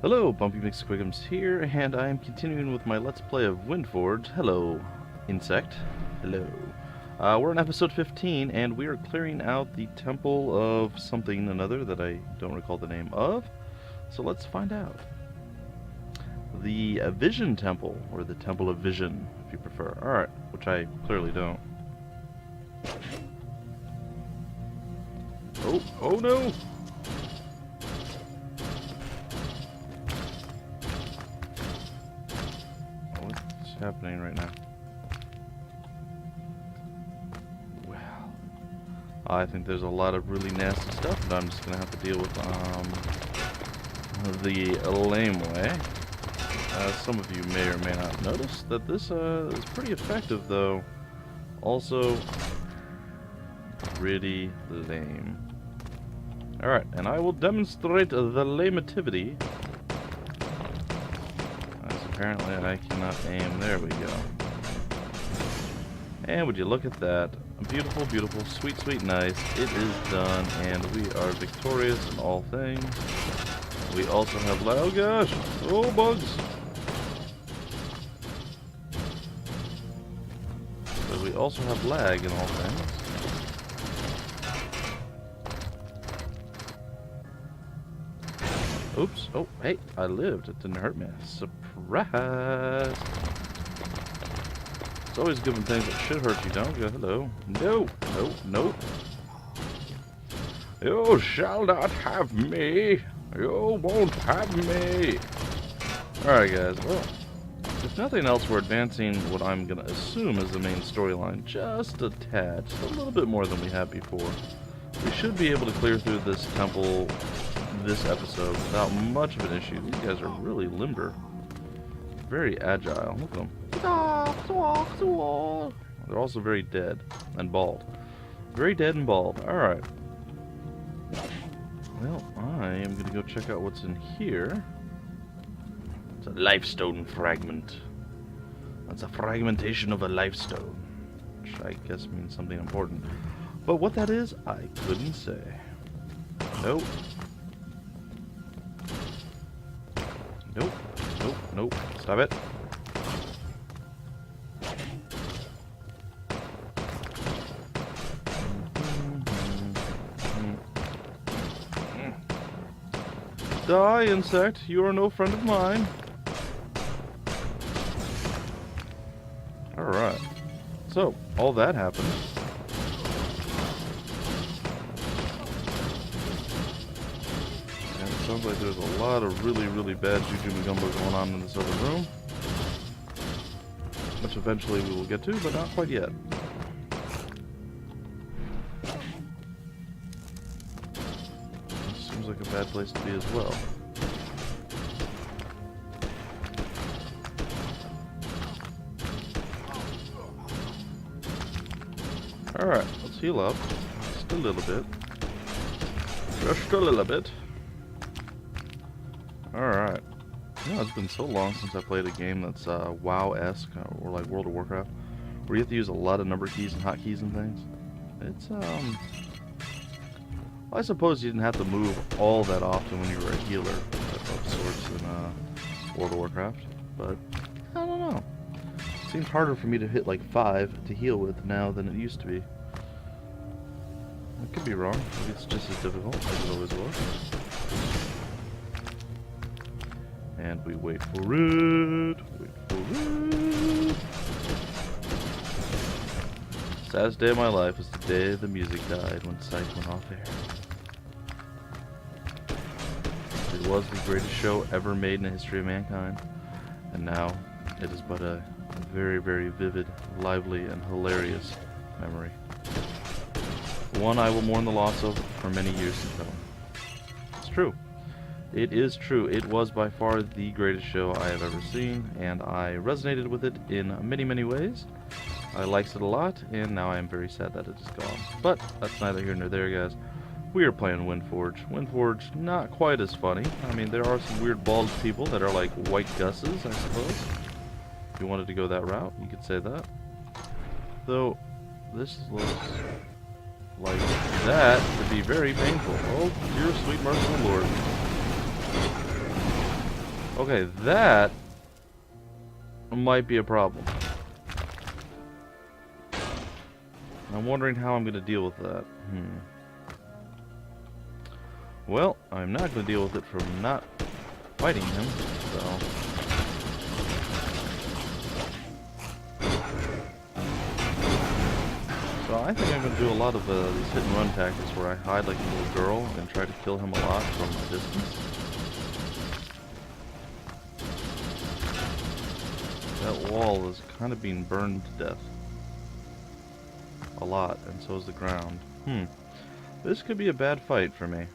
Hello, Bumpy McSquigums here, and I am continuing with my Let's Play of WindForge. Hello, insect. Hello. We're on episode 15, and we are clearing out the temple of something another that I don't recall the name of. So let's find out. The Vision Temple, or the Temple of Vision, if you prefer. Alright, which I clearly don't. Oh no! What's happening right now? Well, I think there's a lot of really nasty stuff that I'm just gonna have to deal with the lame way. Some of you may or may not notice that this is pretty effective, though. Also, pretty lame. Alright, and I will demonstrate the lame-ativity. Apparently I cannot aim. There we go. And would you look at that. Beautiful, beautiful, sweet, sweet, nice. It is done, and we are victorious in all things. We also have... Oh gosh! Oh, bugs! But we also have lag in all things. Oops. Oh, hey, I lived. It didn't hurt me. Surprise! It's always good when things that should hurt you don't go. Hello. No, no, no. You shall not have me. You won't have me. Alright, guys. Well, if nothing else, we're advancing what I'm going to assume is the main storyline just a tad. Just a little bit more than we had before. We should be able to clear through this temple this episode without much of an issue. These guys are really limber. Very agile. Look at them. They're also very dead and bald. Very dead and bald. Alright. Well, I am going to go check out what's in here. It's a lifestone fragment. That's a fragmentation of a lifestone. Which I guess means something important. But what that is, I couldn't say. Nope. Nope. Nope. Nope. Stop it. Die, insect. You are no friend of mine. Alright. So, all that happened. And it sounds like there's a lot of really, really bad juju gumbo going on in this other room. Which eventually we will get to, but not quite yet. Seems like a bad place to be as well. Alright, let's heal up. Just a little bit. Just a little bit. Alright. You know, it's been so long since I played a game that's WoW-esque, or like World of Warcraft, where you have to use a lot of number keys and hotkeys and things. It's, I suppose you didn't have to move all that often when you were a healer of sorts in World of Warcraft, but I don't know. It seems harder for me to hit like 5 to heal with now than it used to be. I could be wrong. Maybe it's just as difficult as it always was. And we wait for it. Wait for it. Saddest day of my life was the day the music died when Sight went off air. It was the greatest show ever made in the history of mankind, and now it is but a very, very vivid, lively, and hilarious memory. One I will mourn the loss of for many years to come. It's true. It is true. It was by far the greatest show I have ever seen, and I resonated with it in many, many ways. I liked it a lot, and now I am very sad that it is gone. But that's neither here nor there, guys. We are playing WindForge. WindForge, not quite as funny. I mean, there are some weird bald people that are like white gusses, I suppose. If you wanted to go that route, you could say that. Though, this looks like that to be very painful. Oh, dear sweet merciful Lord. Okay, that might be a problem. I'm wondering how I'm going to deal with that. Well, I'm not going to deal with it from not fighting him, so... So I think I'm going to do a lot of these hit-and-run tactics where I hide like a little girl and try to kill him a lot from a distance. That wall is kind of being burned to death. A lot, and so is the ground. This could be a bad fight for me.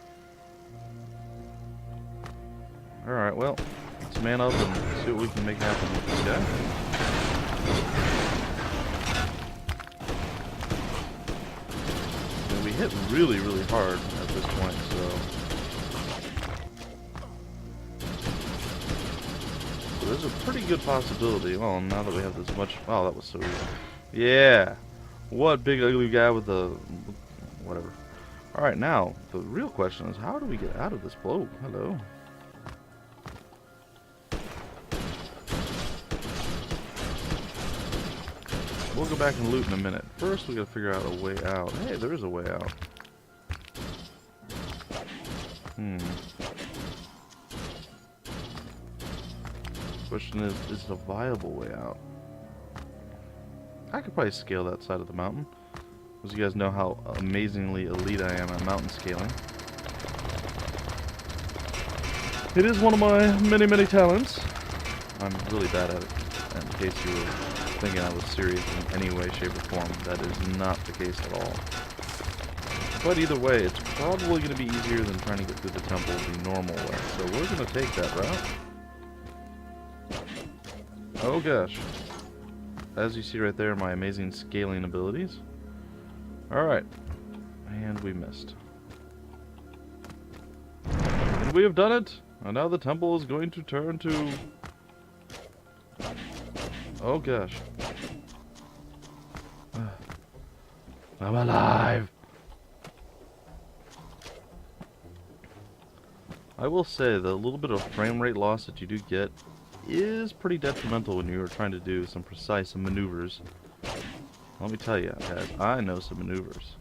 Alright, well, let's man up and see what we can make happen with this guy. And we hit really, really hard at this point, so there's a pretty good possibility. Well, now that we have this much... Oh, that was so easy. Yeah! What big ugly guy with the... whatever. Alright, now, the real question is, how do we get out of this blow? Hello? We'll go back and loot in a minute. First, we gotta figure out a way out. Hey, there is a way out. Question is it a viable way out? I could probably scale that side of the mountain. Because you guys know how amazingly elite I am at mountain scaling. It is one of my many, many talents. I'm really bad at it. And in case you were thinking I was serious in any way, shape, or form, that is not the case at all. But either way, it's probably going to be easier than trying to get through the temple the normal way. So we're going to take that route. Oh gosh. As you see right there, my amazing scaling abilities. Alright. And we missed. And we have done it! And now the temple is going to turn to... Oh gosh. I'm alive! I will say the little bit of frame rate loss that you do get is pretty detrimental when you are trying to do some precise maneuvers. Let me tell you guys, I know some maneuvers.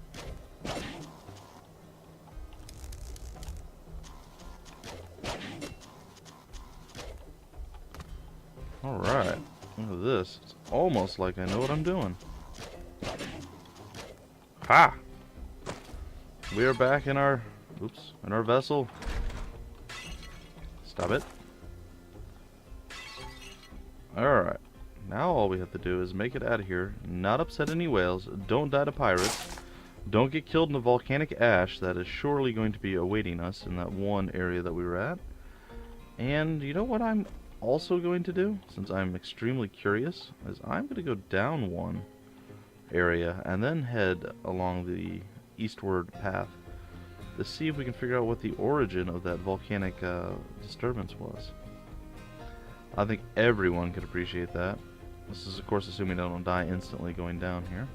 Alright, look at this. It's almost like I know what I'm doing. Ha! We are back in our, in our vessel. Stop it. Alright, now all we have to do is make it out of here, not upset any whales, don't die to pirates, don't get killed in the volcanic ash that is surely going to be awaiting us in that one area that we were at. And you know what I'm also going to do, since I'm extremely curious, is I'm going to go down one area and then head along the eastward path to see if we can figure out what the origin of that volcanic disturbance was. I think everyone could appreciate that. This is of course assuming I don't die instantly going down here.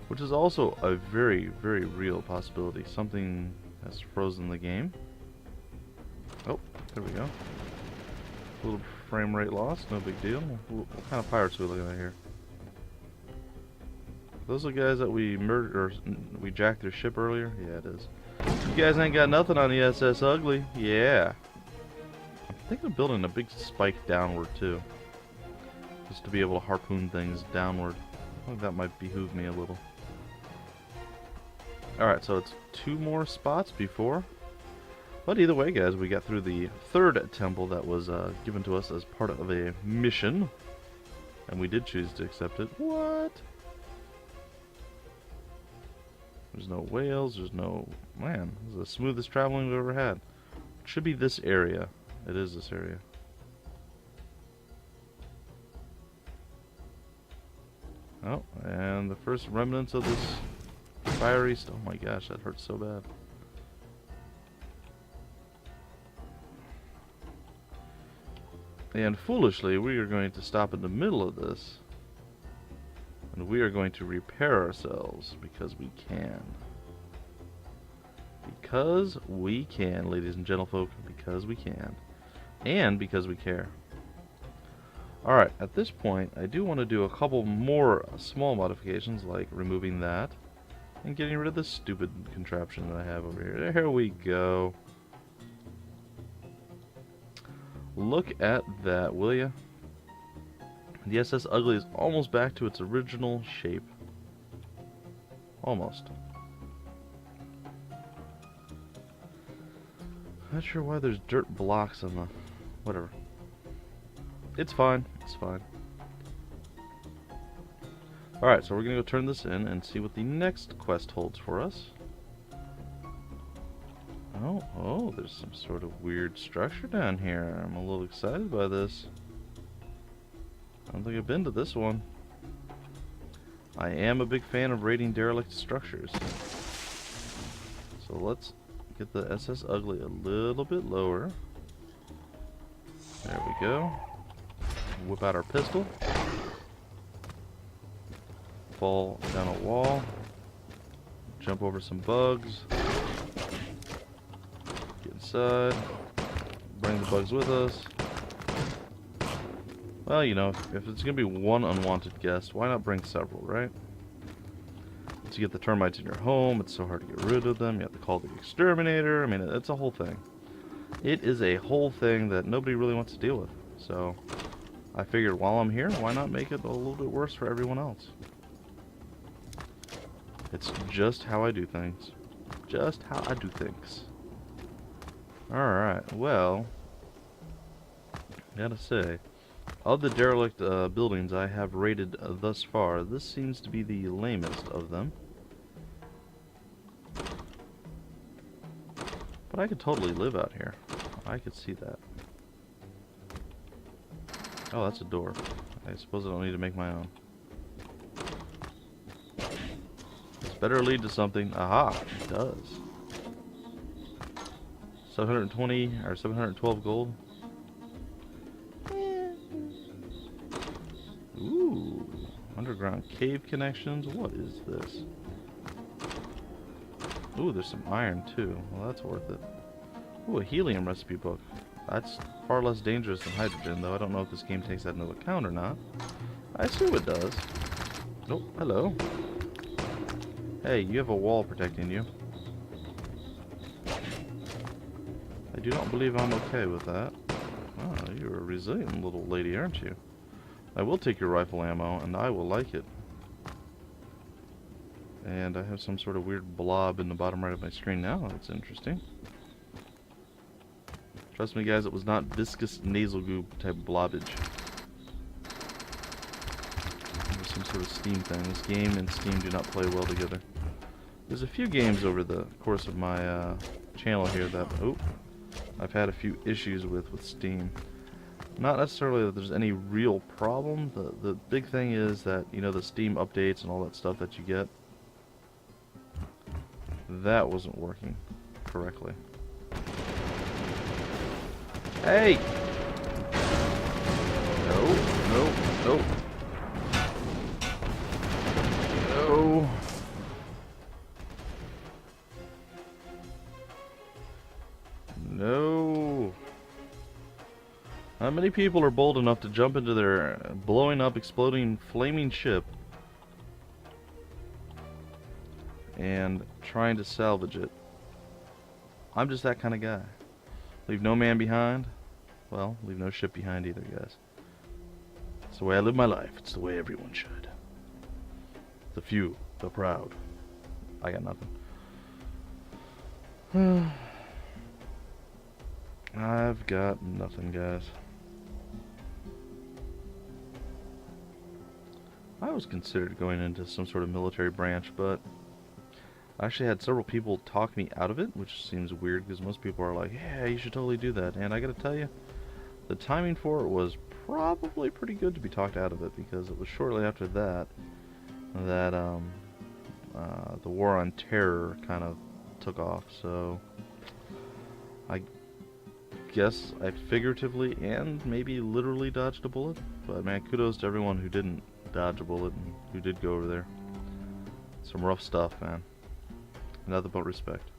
Which is also a very, very real possibility. Something has frozen the game. Oh, there we go. A little frame rate loss, no big deal. What kind of pirates are we looking at here? Those are the guys that we murdered, or we jacked their ship earlier? Yeah, it is. You guys ain't got nothing on the SS Ugly. Yeah. I'm thinking of building a big spike downward too. Just to be able to harpoon things downward. I think that might behoove me a little. Alright, so it's 2 more spots before. But either way, guys, we got through the 3rd temple that was given to us as part of a mission. And we did choose to accept it. What? There's no whales, there's no... Man, this is the smoothest traveling we've ever had. It should be this area. It is this area. Oh, and the first remnants of this fiery... Oh my gosh, that hurts so bad. And foolishly, we are going to stop in the middle of this. And we are going to repair ourselves because we can. Because we can, ladies and gentlefolk, because we can. and because we care. Alright, at this point, I do want to do a couple more small modifications, like removing that, and getting rid of this stupid contraption that I have over here. There we go. Look at that, will ya? The SS Ugly is almost back to its original shape. Almost. Not sure why there's dirt blocks on the... whatever. It's fine. It's fine. Alright, so we're going to go turn this in and see what the next quest holds for us. Oh, there's some sort of weird structure down here. I'm a little excited by this. I don't think I've been to this one. I am a big fan of raiding derelict structures. So let's get the SS Ugly a little bit lower. There we go. Whip out our pistol. Fall down a wall. Jump over some bugs. Get inside. Bring the bugs with us. Well, you know, if it's going to be one unwanted guest, why not bring several, right? Once you get the termites in your home, it's so hard to get rid of them. You have to call the exterminator. I mean, it's a whole thing. It is a whole thing that nobody really wants to deal with. So, I figured while I'm here, why not make it a little bit worse for everyone else? It's just how I do things. Just how I do things. Alright, well, gotta say, of the derelict buildings I have raided thus far, this seems to be the lamest of them. But I could totally live out here. I could see that. Oh, that's a door. I suppose I don't need to make my own. This better lead to something. Aha, it does. 720 or 712 gold. Ooh, underground cave connections. What is this? Ooh, there's some iron too. Well, that's worth it. Ooh, a helium recipe book. That's far less dangerous than hydrogen, though I don't know if this game takes that into account or not. I assume it does. Oh, hello. Hey, you have a wall protecting you. I do not believe I'm okay with that. Oh, you're a resilient little lady, aren't you? I will take your rifle ammo, and I will like it. And I have some sort of weird blob in the bottom right of my screen now. That's interesting. Trust me, guys, it was not viscous nasal goo type blobbage. It was some sort of Steam thing. This game and Steam do not play well together. There's a few games over the course of my channel here that I've had a few issues with Steam. Not necessarily that there's any real problem. The big thing is that, you know, the Steam updates and all that stuff that you get, that wasn't working correctly. Hey! No, no, no. No. No. Not many people are bold enough to jump into their blowing up, exploding, flaming ship and trying to salvage it. I'm just that kind of guy. Leave no man behind. Well, leave no ship behind either, guys. It's the way I live my life. It's the way everyone should. The few, the proud. I got nothing. I've got nothing, guys. I was considered going into some sort of military branch, but I actually had several people talk me out of it, which seems weird because most people are like, yeah, you should totally do that. And I gotta tell you, the timing for it was probably pretty good to be talked out of it, because it was shortly after that that the war on terror kind of took off. So I guess I figuratively and maybe literally dodged a bullet. But man, kudos to everyone who didn't dodge a bullet and who did go over there. Some rough stuff, man. Nothing but respect.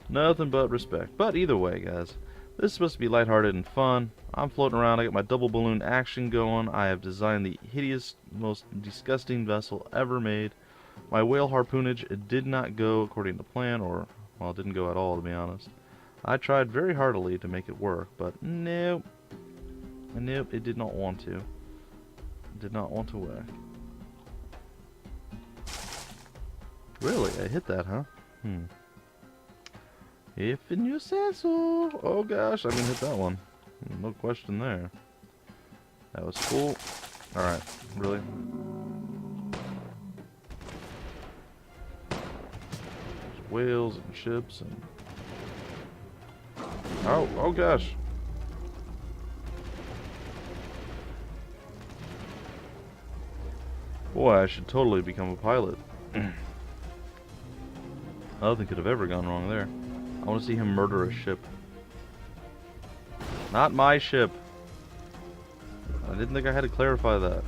Nothing but respect. But either way, guys, this is supposed to be lighthearted and fun. I'm floating around. I got my double balloon action going. I have designed the hideous, most disgusting vessel ever made. My whale harpoonage did not go according to plan, or, well, it didn't go at all, to be honest. I tried very heartily to make it work, but nope. Nope, it did not want to. It did not want to work. Really? I hit that, huh? If you say so. Oh gosh, I'm gonna hit that one. No question there. That was cool. Alright, really? There's whales and ships and... Oh gosh. Boy, I should totally become a pilot. Nothing could have ever gone wrong there. I want to see him murder a ship. Not my ship. I didn't think I had to clarify that.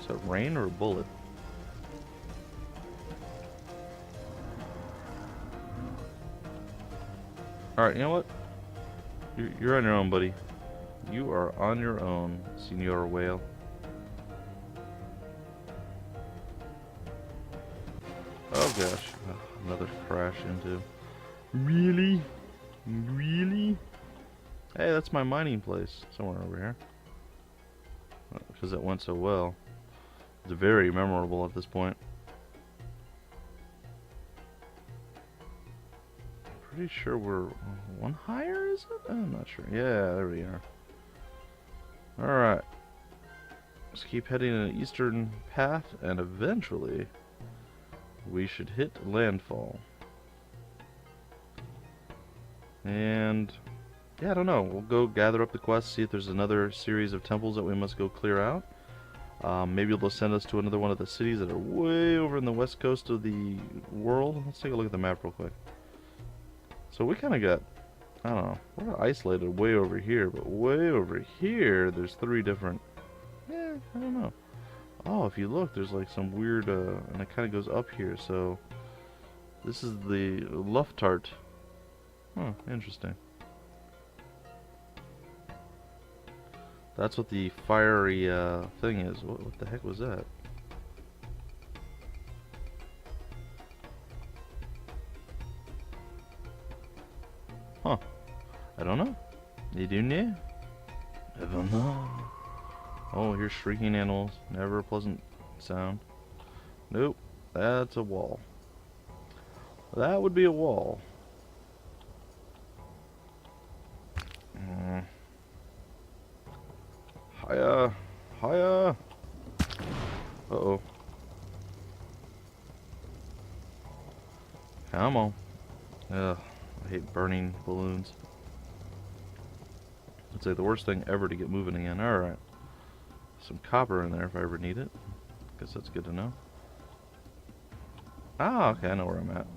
Is that rain or a bullet? Alright, you know what? You're on your own, buddy. You are on your own, Senor Whale. Oh gosh. Another crash into... Really? Really? Hey, that's my mining place. Somewhere over here. Because it went so well. It's very memorable at this point. Pretty sure we're one higher, is it? I'm not sure. Yeah, there we are. Alright. Let's keep heading in an eastern path, and eventually we should hit landfall. And yeah, I don't know. We'll go gather up the quest, see if there's another series of temples that we must go clear out. Maybe they'll send us to another one of the cities that are way over in the west coast of the world. Let's take a look at the map real quick. So we kind of got, I don't know, we're isolated way over here, but way over here there's three different, I don't know. Oh, if you look, there's like some weird, and it kind of goes up here, so this is the Luftart. Huh, interesting. That's what the fiery thing is. What the heck was that? Huh. I don't know. You do know? I don't know. Oh, here's shrieking animals. Never a pleasant sound. Nope. That's a wall. That would be a wall. Hiya. Hiya. Uh-oh. Come on. Ugh. I hate burning balloons. I'd say the worst thing ever to get moving again. Alright. Some copper in there if I ever need it. Guess that's good to know. Ah, okay, I know where I'm at.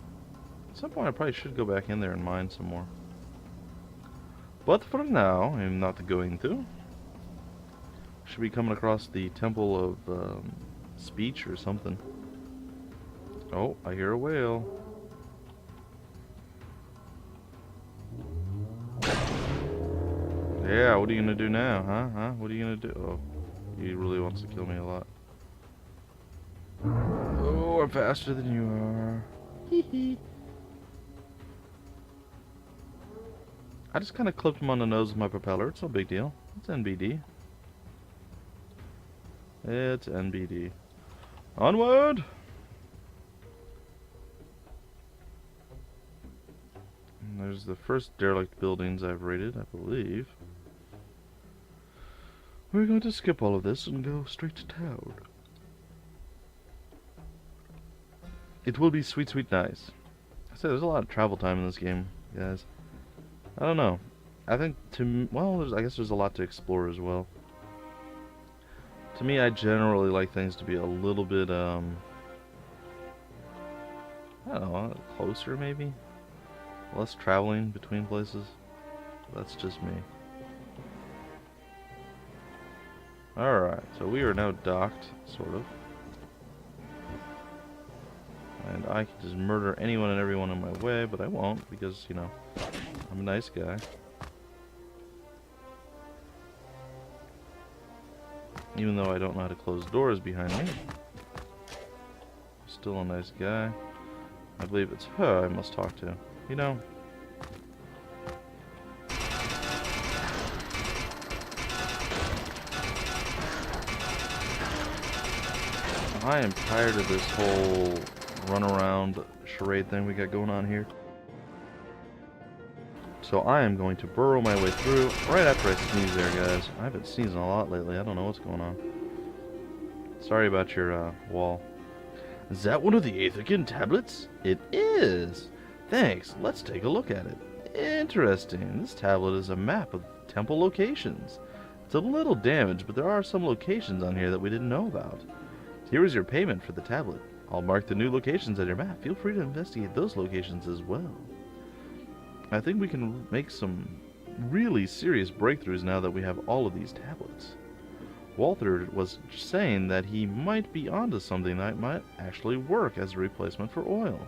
At some point I probably should go back in there and mine some more. But for now, I'm not going to. Should be coming across the Temple of Speech or something. Oh, I hear a whale. Yeah, what are you gonna do now, huh? What are you gonna do? Oh, he really wants to kill me a lot. Oh, I'm faster than you are. Hee hee. I just kind of clipped him on the nose with my propeller. It's no big deal. It's NBD. It's NBD. Onward! And there's the first derelict buildings I've raided, I believe. We're going to skip all of this and go straight to town. It will be sweet, sweet nice. I said there's a lot of travel time in this game, guys. I don't know. I think well, I guess there's a lot to explore as well. To me, I generally like things to be a little bit, I don't know, closer maybe? Less traveling between places. That's just me. Alright, so we are now docked, sort of. and I can just murder anyone and everyone in my way, but I won't because, you know, I'm a nice guy. Even though I don't know how to close doors behind me. Still a nice guy. I believe it's her I must talk to. You know. I am tired of this whole runaround charade thing we got going on here. So I am going to burrow my way through right after I sneeze there, guys. I've been sneezing a lot lately. I don't know what's going on. Sorry about your wall. Is that one of the Aetherkin tablets? It is! Thanks. Let's take a look at it. Interesting. This tablet is a map of temple locations. It's a little damaged, but there are some locations on here that we didn't know about. Here is your payment for the tablet. I'll mark the new locations on your map. Feel free to investigate those locations as well. I think we can make some really serious breakthroughs now that we have all of these tablets. Walter was saying that he might be onto something that might actually work as a replacement for oil.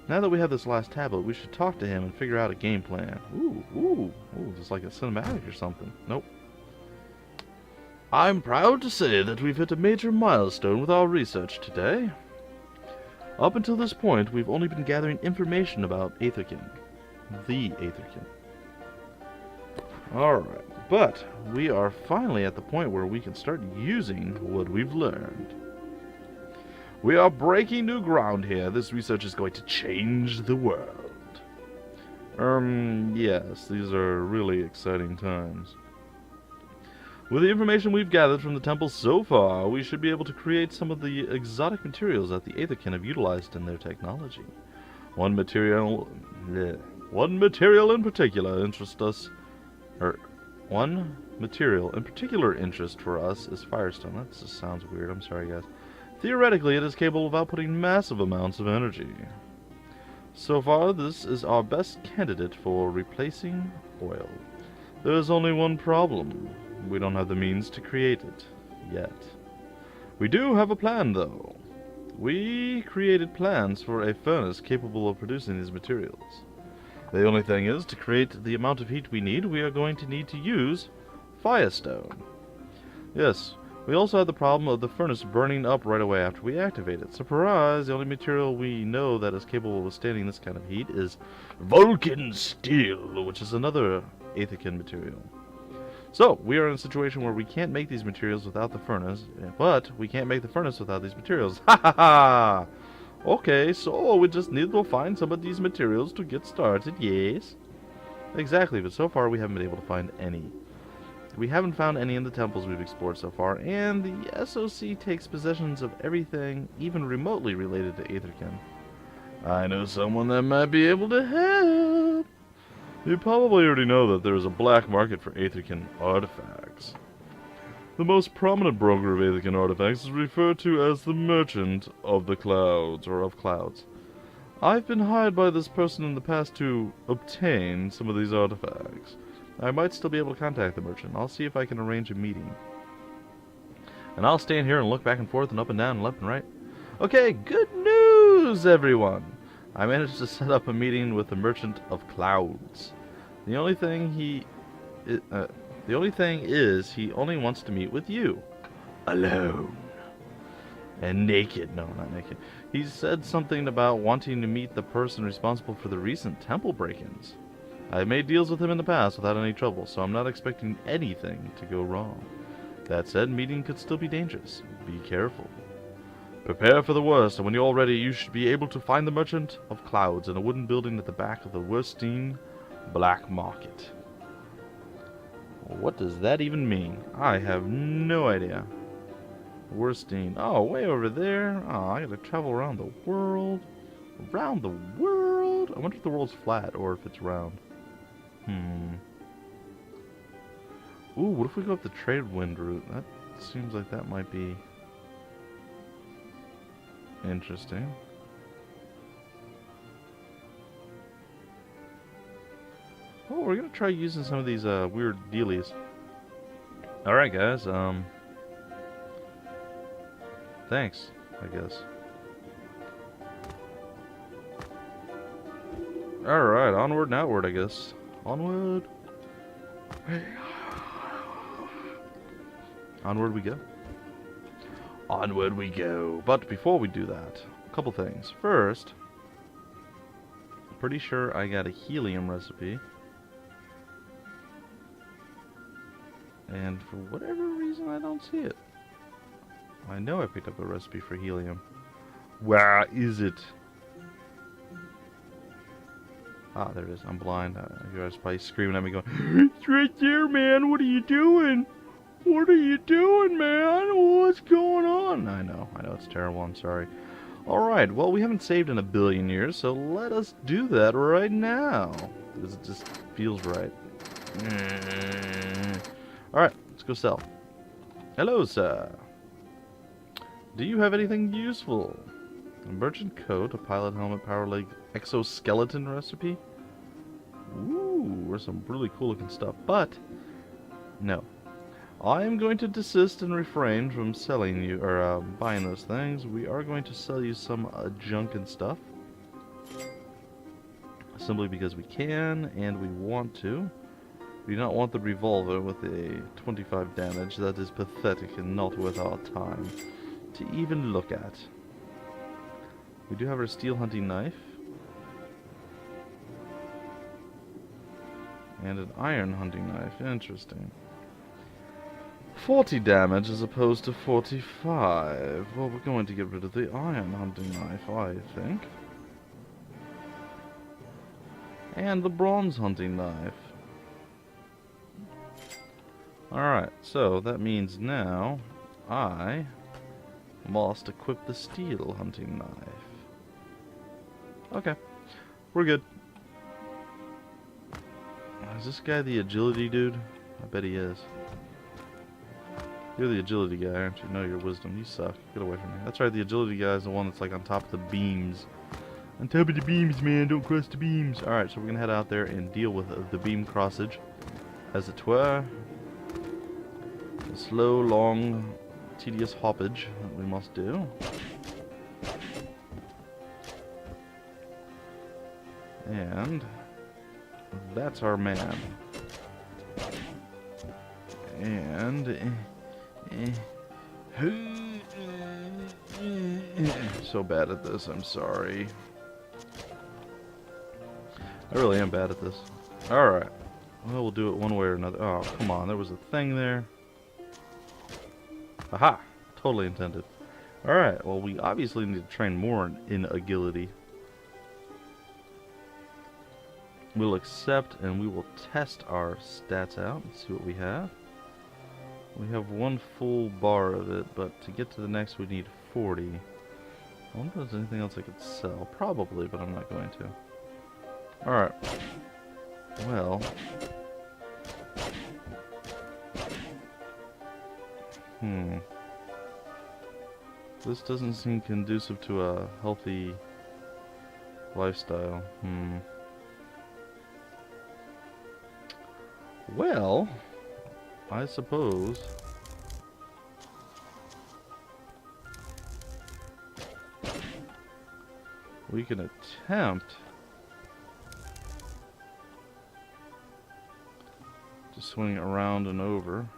Now that we have this last tablet, we should talk to him and figure out a game plan. Ooh, just like a cinematic or something. Nope. I'm proud to say that we've hit a major milestone with our research today. Up until this point, we've only been gathering information about Aetherkin. The Aetherkin. Alright, but we are finally at the point where we can start using what we've learned. We are breaking new ground here. This research is going to change the world. Yes, these are really exciting times. With the information we've gathered from the temple so far, we should be able to create some of the exotic materials that the Aetherkin have utilized in their technology. One material in particular interest for us is Firestone. That just sounds weird. I'm sorry, guys. Theoretically, it is capable of outputting massive amounts of energy. So far, this is our best candidate for replacing oil. There is only one problem. We don't have the means to create it yet. We do have a plan, though. We created plans for a furnace capable of producing these materials. The only thing is, to create the amount of heat we need, we are going to need to use Firestone. Yes, we also have the problem of the furnace burning up right away after we activate it. Surprise! The only material we know that is capable of withstanding this kind of heat is Vulcan steel, which is another Aetherkin material. So, we are in a situation where we can't make these materials without the furnace, but we can't make the furnace without these materials. Ha ha ha! Okay, so we just need to find some of these materials to get started, yes? Exactly, but so far we haven't been able to find any. We haven't found any in the temples we've explored so far, and the SOC takes possessions of everything even remotely related to Aetherkin. I know someone that might be able to help. You probably already know that there is a black market for Aetherkin artifacts. The most prominent broker of Aetherkin artifacts is referred to as the Merchant of the Clouds, or of Clouds. I've been hired by this person in the past to obtain some of these artifacts. I might still be able to contact the merchant. I'll see if I can arrange a meeting. And I'll stand here and look back and forth and up and down and left and right. Okay, good news, everyone! I managed to set up a meeting with the Merchant of Clouds. The only thing is he only wants to meet with you. Alone. And naked. No, not naked. He said something about wanting to meet the person responsible for the recent temple break-ins. I've made deals with him in the past without any trouble, so I'm not expecting anything to go wrong. That said, meeting could still be dangerous. Be careful. Prepare for the worst, and when you're all ready, you should be able to find the Merchant of Clouds in a wooden building at the back of the Wurstein Black Market. What does that even mean? I have no idea. Wurstein. Oh, way over there. Oh, I gotta travel around the world. Around the world? I wonder if the world's flat or if it's round. Ooh, what if we go up the trade wind route? That seems like that might be interesting. Oh, we're gonna try using some of these weird dealies. Alright guys, thanks, I guess. Alright, onward and outward, I guess. Onward. Onward we go. Onward we go. But before we do that, a couple things. First, I'm pretty sure I got a helium recipe. And for whatever reason, I don't see it. I know I picked up a recipe for helium. Where is it? Ah, there it is. I'm blind. You guys probably screaming at me going, it's right there, man. What are you doing? What are you doing, man? What's going on? I know. It's terrible. I'm sorry. Alright, well, we haven't saved in a billion years, so let us do that right now. Because it just feels right. Alright, let's go sell. Hello, sir. Do you have anything useful? A merchant coat, a pilot helmet, power leg, exoskeleton recipe? Ooh, there's some really cool looking stuff, but no. I am going to desist and refrain from selling you, or buying those things. We are going to sell you some junk and stuff. Simply because we can, and we want to. We do not want the revolver with a 25 damage. That is pathetic and not worth our time to even look at. We do have our steel hunting knife. And an iron hunting knife. Interesting. 40 damage as opposed to 45. Well, we're going to get rid of the iron hunting knife, I think. And the bronze hunting knife. Alright, so that means now I must equip the steel hunting knife. Okay, we're good. Is this guy the agility dude? I bet he is. You're the agility guy, aren't you? No, your wisdom. You suck. Get away from me. That's right, the agility guy is the one that's like on top of the beams. On top of the beams, man. Don't cross the beams. Alright, so we're going to head out there and deal with the beam crossage. As it were. A slow, long, tedious hoppage that we must do. And that's our man. And so bad at this, I'm sorry. I really am bad at this. Alright. Well, we'll do it one way or another. Oh, come on. There was a thing there. Aha! Totally intended. Alright, well, we obviously need to train more in agility. We'll accept and we will test our stats out and see what we have. We have one full bar of it, but to get to the next we need 40. I wonder if there's anything else I could sell. Probably, but I'm not going to. Alright. Well. This doesn't seem conducive to a healthy lifestyle. Well, I suppose we can attempt to swing around and over.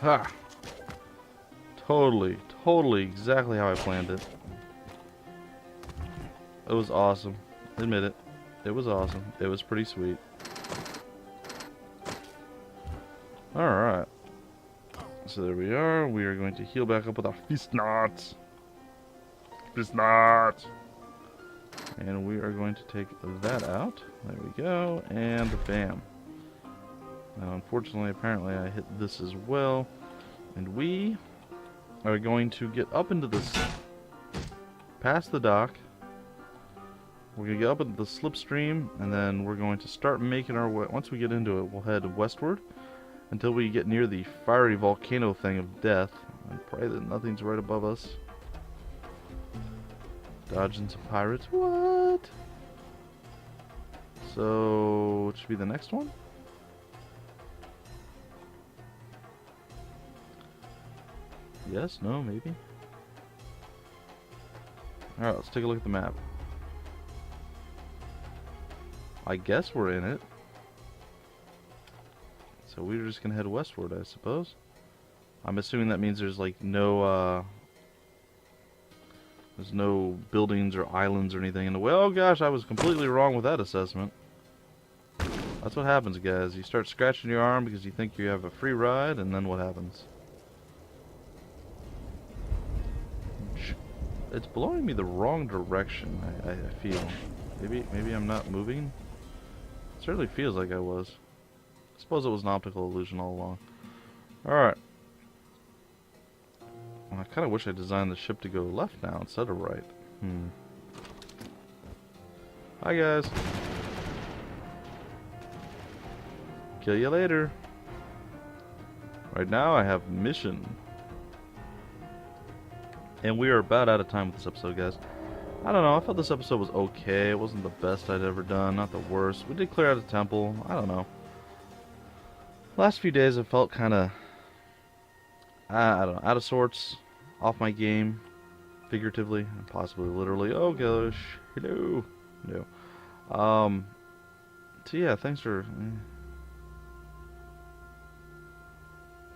Ha! Totally exactly how I planned it. It was awesome. Admit it. It was awesome. It was pretty sweet. Alright. So there we are. We are going to heal back up with our fist knots. Fist knots! And we are going to take that out. There we go. And bam. Now, unfortunately, apparently I hit this as well. And we are going to get up into this, past the dock. We're going to get up into the slipstream, and then we're going to start making our way. Once we get into it, we'll head westward until we get near the fiery volcano thing of death. And pray that nothing's right above us. Dodging some pirates. What? So, it should be the next one? Yes? No? Maybe? Alright, let's take a look at the map. I guess we're in it. So we're just gonna head westward, I suppose. I'm assuming that means there's like no, there's no buildings or islands or anything in the way. Oh gosh, I was completely wrong with that assessment. That's what happens, guys. You start scratching your arm because you think you have a free ride, and then what happens? It's blowing me the wrong direction, I feel. Maybe I'm not moving? It certainly feels like I was. I suppose it was an optical illusion all along. Alright. Well, I kind of wish I designed the ship to go left now instead of right. Hi, guys. Kill you later. Right now I have mission. And we are about out of time with this episode, guys. I don't know, I felt this episode was okay. It wasn't the best I'd ever done, not the worst. We did clear out a temple. I don't know. Last few days I felt kind of, I don't know, out of sorts, off my game, figuratively, and possibly literally. Oh gosh, hello. No. So yeah, thanks for...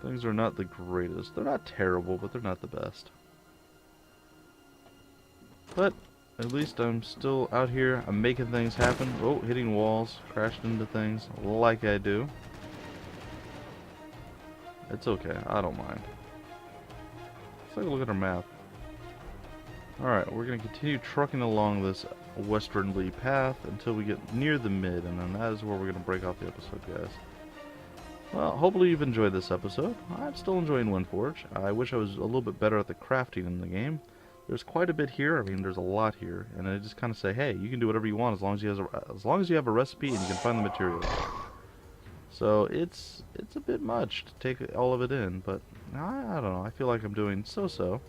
Things are not the greatest. They're not terrible, but they're not the best. But at least I'm still out here. I'm making things happen. Oh, hitting walls, crashed into things like I do. It's okay. I don't mind. Let's take a look at our map. Alright, we're going to continue trucking along this westernly path until we get near the mid, and then that is where we're going to break off the episode, guys. Well, hopefully you've enjoyed this episode. I'm still enjoying WindForge. I wish I was a little bit better at the crafting in the game. There's quite a bit here. I mean, there's a lot here, and I just kind of say, hey, you can do whatever you want as long as you have a recipe and you can find the materials. So it's a bit much to take all of it in, but I don't know. I feel like I'm doing so-so.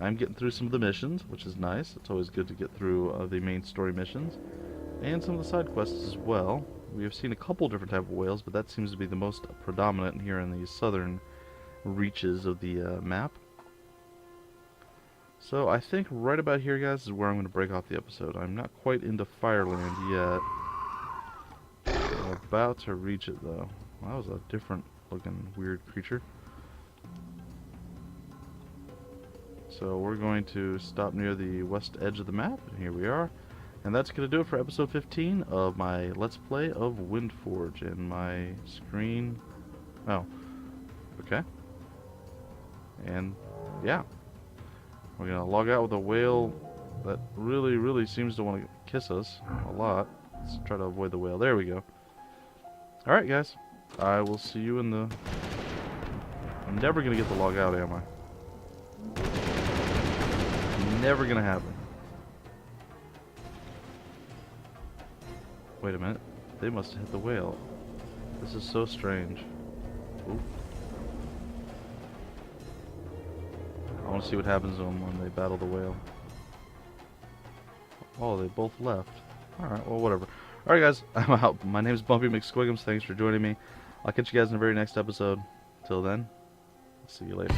I'm getting through some of the missions, which is nice. It's always good to get through the main story missions, and some of the side quests as well. We have seen a couple different type of whales, but that seems to be the most predominant here in the southern reaches of the map. So I think right about here, guys, is where I'm going to break off the episode. I'm not quite into Fireland yet. I'm about to reach it, though. That was a different looking weird creature. So we're going to stop near the west edge of the map, and here we are. And that's going to do it for episode 15 of my Let's Play of WindForge. And my screen... Oh. Okay. And, yeah. We're going to log out with a whale that really seems to want to kiss us a lot. Let's try to avoid the whale. There we go. Alright, guys. I will see you in the... I'm never going to get the log out, am I? Never going to happen. Wait a minute. They must have hit the whale. This is so strange. Ooh. I want to see what happens to them when they battle the whale. Oh, they both left. Alright, well, whatever. Alright, guys. I'm out. My name is Bumpy McSquiggums. Thanks for joining me. I'll catch you guys in the very next episode. Till then, I'll see you later.